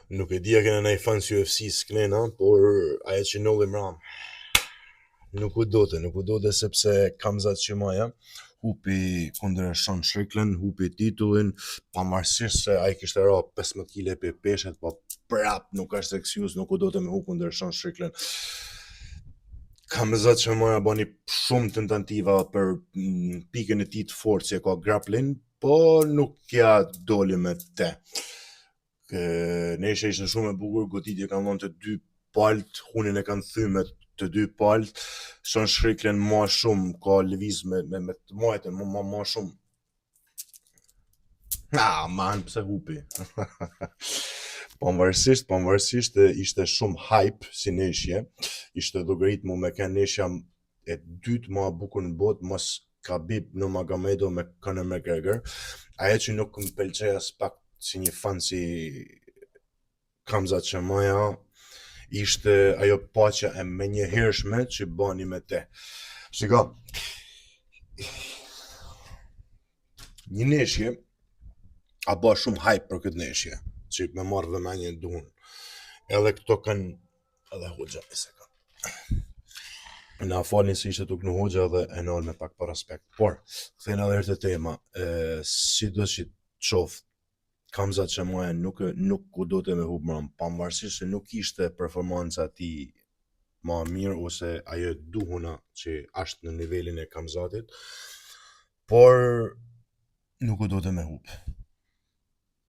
Nuk e di a kena ndaj fans UFC s'klena, por ajo që nolli mram. Nuk u dote sepse Khamzat Chimaev hupi kundër Sean Strickland, hupi titullin, pavarësisht se ai kishte ra 15 kg pe peshet, po prap nuk është excuse, nuk u dote me hup kundër Sean Strickland. Khamzat Chimaev bani shumë tentativa për pikën e tij të fortë që ka grappling, po nuk ja doli me te. Nesha ishte shumë e bukur, goditje kanë dhënë të dy palët, hunin e kanë thyr me të dy palët. Sean Strickland më shumë ka lëviz me të majtën, më shumë. Man, pse hupi. Pavarësisht ishte shumë hype si neshje, ishte llogarit me kanë neshja e dytë më e bukur në botë, mos Khabib Nurmagomedov me Conor McGregor. Ajo që nuk më pëlqej as pak si një fan si Khamzat Chimaev ishte ajo paqja e menjëhershme që bani me te. Shiko, një neshje a ba shumë hype për këtë neshje, që me marrë vëmendjen duhun. Edhe këto kanë edhe hoxha e se kanë. Na falin se ishte tuk në hoxha dhe e nalë me pak për respekt. Por, këthejnë edhe herë të tema, si do që qoftë, Khamzat Chimaev nuk u dote me hup mram, pavarësisht se nuk ishte performanca e tij më mirë ose ajo duhuna që është në nivelin e Khamzatit, por nuk u dote me hup.